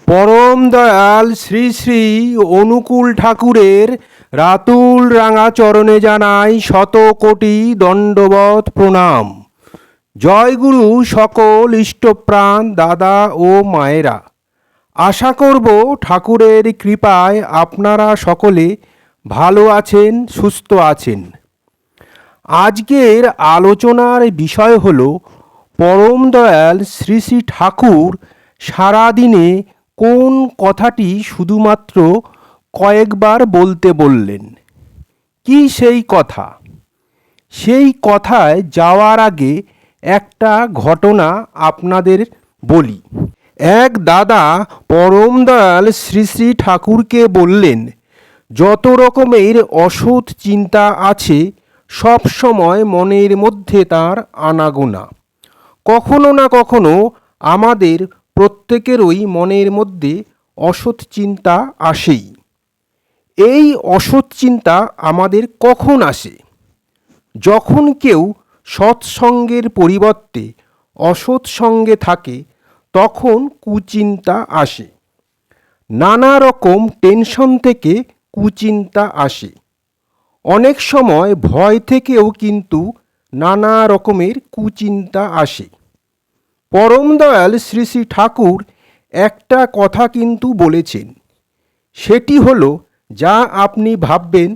পরম দয়াল শ্রী শ্রী অনুকূল ঠাকুরের রাতুল রাঙা চরণে জানাই শত কোটি দণ্ডবত প্রণাম। জয় গুরু সকল ইষ্টপ্রাণ দাদা ও মায়েরা। আশা করব ঠাকুরের কৃপায় আপনারা সকলে ভালো আছেন, সুস্থ আছেন। আজকের আলোচনার বিষয় হল পরম দয়াল শ্রী শ্রী ঠাকুর সারাদিনে কোন কথাটি শুধুমাত্র কয়েকবার বলতে বললেন। কি সেই কথা? সেই কথায় যাওয়ার আগে একটা ঘটনা আপনাদের বলি। এক দাদা পরম দয়াল শ্রী শ্রী ঠাকুরকে বললেন, যত রকমের অসৎ চিন্তা আছে সব সময় মনের মধ্যে তার আনাগোনা। কখনো না কখনো আমাদের প্রত্যেকেরই মনের মধ্যে অসৎ চিন্তা আসেই। এই অসৎ চিন্তা আমাদের কখন আসে? যখন কেউ সৎসঙ্গের পরিবর্তে অসৎ সঙ্গে থাকে তখন কুচিন্তা আসে। নানা রকম টেনশন থেকে কুচিন্তা আসে। অনেক সময় ভয় থেকেও কিন্তু নানা রকমের কুচিন্তা আসে। পরম দয়াল শ্রী শ্রী ঠাকুর একটা কথা কিন্তু বলেছেন, সেটি হলো যা আপনি ভাববেন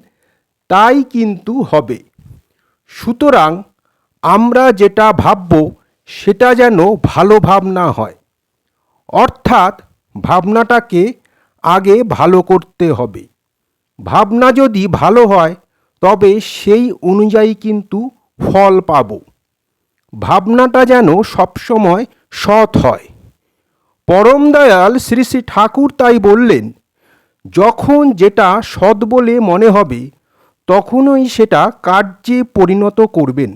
তাই কিন্তু হবে। সুতরাং আমরা যেটা ভাবব সেটা যেন ভালো ভাবনা হয়, অর্থাৎ ভাবনাটাকে আগে ভালো করতে হবে। ভাবনা যদি ভালো হয় তবে সেই অনুযায়ী কিন্তু ফল পাব। ভাবনাটা যেন সবসময় সৎ হয়। পরম দয়াল শ্রী শ্রী ঠাকুর তাই বললেন, যখন যেটা সৎ বলে মনে হবে তখনই সেটা কার্যে পরিণত করবেন।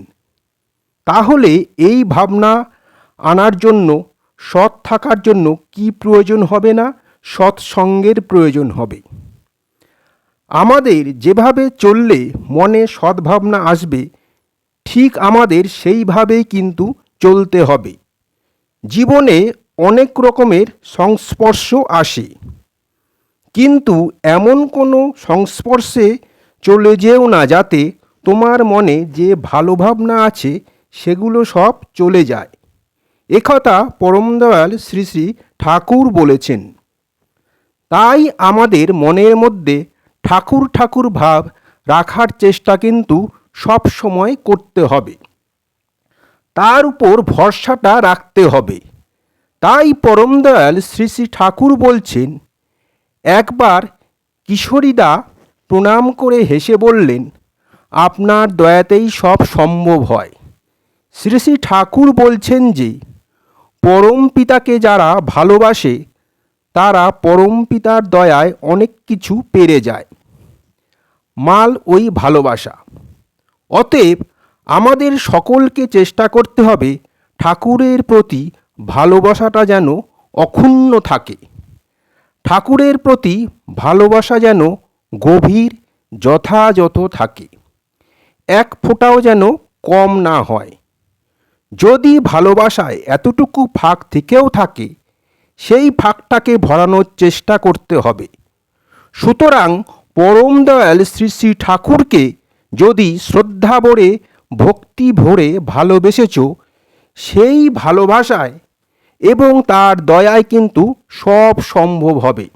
তাহলে এই ভাবনা আনার জন্য, সৎ থাকার জন্য কি প্রয়োজন হবে না? সৎসঙ্গের প্রয়োজন হবে। আমাদের যেভাবে চললে মনে সদ্ভাবনা আসবে, ঠিক আমাদের সেইভাবেই কিন্তু চলতে হবে। জীবনে অনেক রকমের সংস্পর্শ আসে, কিন্তু এমন কোনো সংস্পর্শে চলে যেও না যাতে তোমার মনে যে ভালো ভাবনা আছে সেগুলো সব চলে যায়। একথা পরম দয়াল শ্রী শ্রী ঠাকুর বলেছেন। তাই আমাদের মনের মধ্যে ঠাকুর ঠাকুর ভাব রাখার চেষ্টা কিন্তু সব সময় করতে হবে। তার উপর ভরসাটা রাখতে হবে। তাই পরম দয়াল শ্রী শ্রী ঠাকুর বলছেন, একবার কিশোরীদা প্রণাম করে হেসে বললেন, আপনার দয়াতেই সব সম্ভব হয়। শ্রী শ্রী ঠাকুর বলছেন যে পরম পিতাকে যারা ভালোবাসে তারা পরম পিতার দয়ায় অনেক কিছু পেরে যায়। মাল ওই ভালোবাসা। অতএব আমাদের সকলকে চেষ্টা করতে হবে ঠাকুরের প্রতি ভালোবাসাটা যেন অক্ষুণ্ণ থাকে। ঠাকুরের প্রতি ভালোবাসা যেন গভীর, যথাযথ থাকে, এক ফোঁটাও যেন কম না হয়। যদি ভালোবাসায় এতটুকু ফাঁক থেকেও থাকে, সেই ফাঁকটাকে ভরানোর চেষ্টা করতে হবে। সুতরাং পরম দয়াল শ্রী শ্রী ঠাকুরকে যদি শ্রদ্ধা ভরে, ভক্তি ভরে ভালোবেসেছ, সেই ভালোবাসায় এবং তার দয়ায় কিন্তু সব সম্ভব হবে।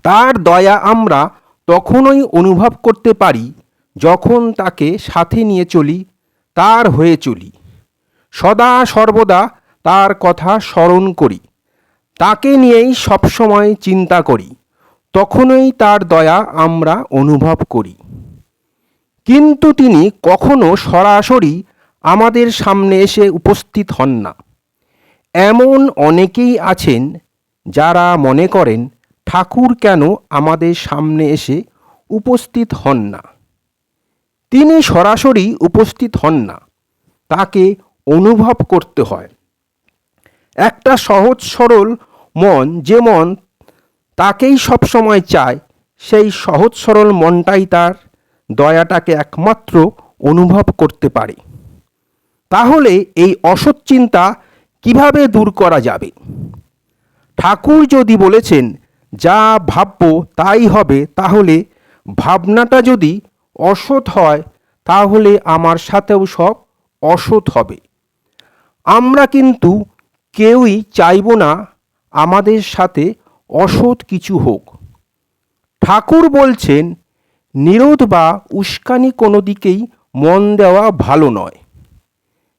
তার দয়া আমরা তখনই অনুভব করতে পারি যখন তাকে সাথে নিয়ে চলি, তার হয়ে চলি, সদা সর্বদা তার কথা স্মরণ করি, তাকে নিয়েই সবসময় চিন্তা করি, তখনই তার দয়া আমরা অনুভব করি। কিন্তু তিনি কখনো সরাসরি আমাদের সামনে এসে উপস্থিত হন না। এমন অনেকেই আছেন যারা মনে করেন ঠাকুর কেন আমাদের সামনে এসে উপস্থিত হন না। তিনি সরাসরি উপস্থিত হন না, তাকে অনুভব করতে হয়। একটা সহজ সরল মন যে মন তাকেই সবসময় চায়, সেই সহজ সরল মনটাই তার দয়াটাকে একমাত্র অনুভব করতে পারে। তাহলে এই অসৎ চিন্তা কিভাবে দূর করা যাবে? ঠাকুর যদি বলেছেন যা ভাববো তাই হবে, তাহলে ভাবনাটা যদি অসৎ হয় তাহলে আমার সাথেও সব অসৎ হবে। আমরা কিন্তু কেউই চাইব না আমাদের সাথে অসৎ কিছু হোক। ঠাকুর বলছেন নিরোধ বা উস্কানি কোনো দিকেই মন দেওয়া ভালো নয়।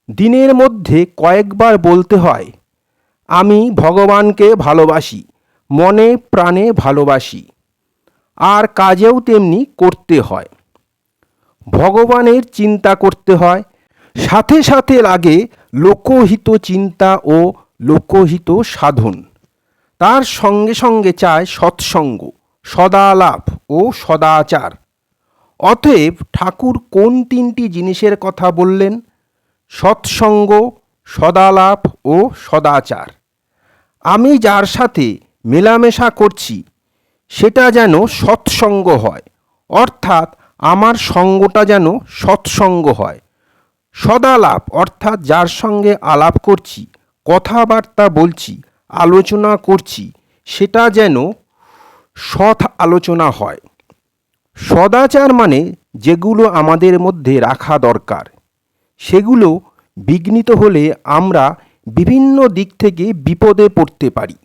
দিনের মধ্যে কয়েকবার বলতে হয় আমি ভগবানকে ভালোবাসি, মনে প্রাণে ভালোবাসি। আর কাজেও তেমনি করতে হয়, ভগবানের চিন্তা করতে হয়, সাথে সাথে লাগে লোকহিত চিন্তা ও লোকহিত সাধন। তার সঙ্গে সঙ্গে চায় সৎসঙ্গ, সদালাপ ও সদাচার। অতএব ঠাকুর কোন তিনটি জিনিসের কথা বললেন? সৎসঙ্গ, সদালাপ ও সদাচার। আমি যার সাথে মেলামেশা করছি সেটা যেন সৎসঙ্গ হয়, অর্থাৎ আমার সঙ্গটা যেন সৎসঙ্গ হয়। সদালাপ অর্থাৎ যার সঙ্গে আলাপ করছি, কথাবার্তা বলছি, আলোচনা করছি, সেটা যেন সৎ আলোচনা হয়। সদাচার মানে যেগুলো আমাদের মধ্যে রাখা দরকার, সেগুলো বিঘ্নিত হলে আমরা বিভিন্ন দিক থেকে বিপদে পড়তে পারি।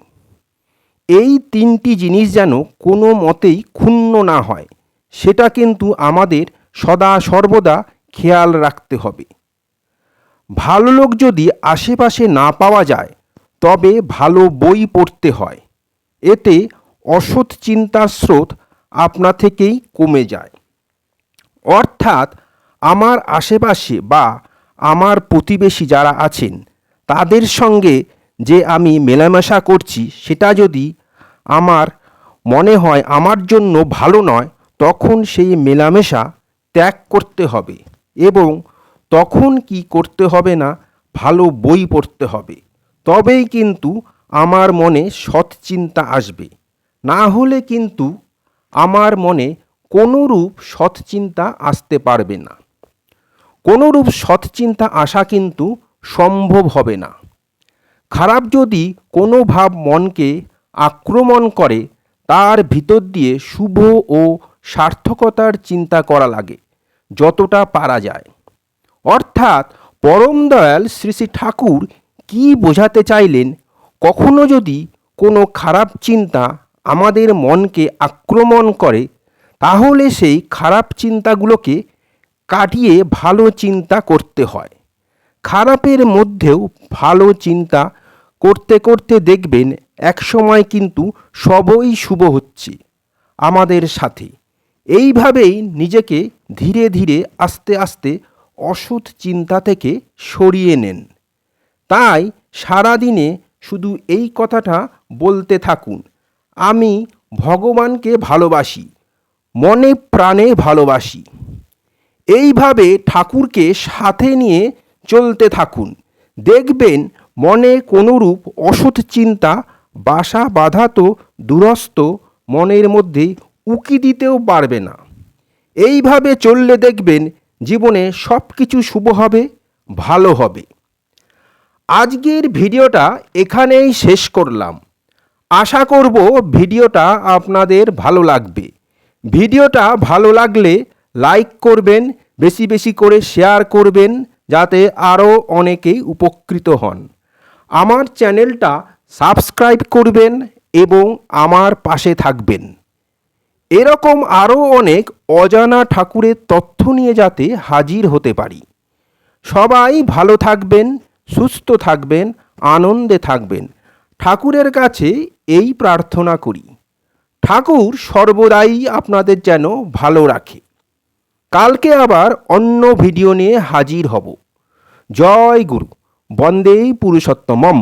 এই তিনটি জিনিস যেন কোনো মতেই ক্ষুণ্ণ না হয়, সেটা কিন্তু আমাদের সদা সর্বদা খেয়াল রাখতে হবে। ভালো লোক যদি আশেপাশে না পাওয়া যায় তবে ভালো বই পড়তে হয়, এতে অসৎ চিন্তার স্রোত আপনা থেকেই কমে যায়। অর্থাৎ আমার আশেপাশে বা আমার প্রতিবেশী যারা আছেন তাদের সঙ্গে যে আমি মেলামেশা করছি সেটা যদি আমার মনে হয় আমার জন্য ভালো নয়, তখন সেই মেলামেশা ত্যাগ করতে হবে। এবং তখন কি করতে হবে না, ভালো বই পড়তে হবে, তবেই কিন্তু আমার মনে সৎ চিন্তা আসবে। না হলে কিন্তু আমার মনে কোনোরূপ সৎ চিন্তা আসতে পারবে না। কোনোরূপ সৎ চিন্তা আসা কিন্তু সম্ভব হবে না। খারাপ যদি কোনো ভাব মনকে আক্রমণ করে, তার ভিতর দিয়ে শুভ ও সার্থকতার চিন্তা করা লাগে যতটা পারা যায়। অর্থাৎ পরম দয়াল শ্রী শ্রী ঠাকুর কি বোঝাতে চাইলেন, কখনো যদি কোনো খারাপ চিন্তা আমাদের মনকে আক্রমণ করে, তাহলে সেই খারাপ চিন্তাগুলোকে কাটিয়ে ভালো চিন্তা করতে হয়। খারাপের মধ্যেও ভালো চিন্তা করতে করতে দেখবেন একসময় কিন্তু সবই শুভ হচ্ছে আমাদের সাথে। এইভাবেই নিজেকে ধীরে ধীরে আস্তে আস্তে অসৎ চিন্তা থেকে সরিয়ে নেন। তাই সারাদিনে শুধু এই কথাটা বলতে থাকুন, আমি ভগবানকে ভালোবাসি, মনে প্রাণে ভালোবাসি। এইভাবে ঠাকুরকে সাথে নিয়ে চলতে থাকুন, দেখবেন মনে কোনোরূপ অসৎ চিন্তা বাসা বাঁধা তো দূরস্থ, মনের মধ্যে উকি দিতেও পারবে না। এইভাবে চললে দেখবেন জীবনে সব কিছু শুভ হবে, ভালো হবে। আজকের ভিডিওটা এখানেই শেষ করলাম। আশা করব ভিডিওটা আপনাদের ভালো লাগবে। ভিডিওটা ভালো লাগলে লাইক করবেন, বেশি বেশি করে শেয়ার করবেন, যাতে আরও অনেকেই উপকৃত হন। আমার চ্যানেলটা সাবস্ক্রাইব করবেন এবং আমার পাশে থাকবেন। এরকম আরও অনেক অজানা ঠাকুরের তথ্য নিয়ে যাতে হাজির হতে পারি। সবাই ভালো থাকবেন, সুস্থ থাকবেন, আনন্দে থাকবেন। ঠাকুরের কাছে এই প্রার্থনা করি, ঠাকুর সর্বদাই আপনাদের যেন ভালো রাখে। কালকে আবার অন্য ভিডিও নিয়ে হাজির হব। জয় গুরু, বন্দে পুরুষোত্তমম।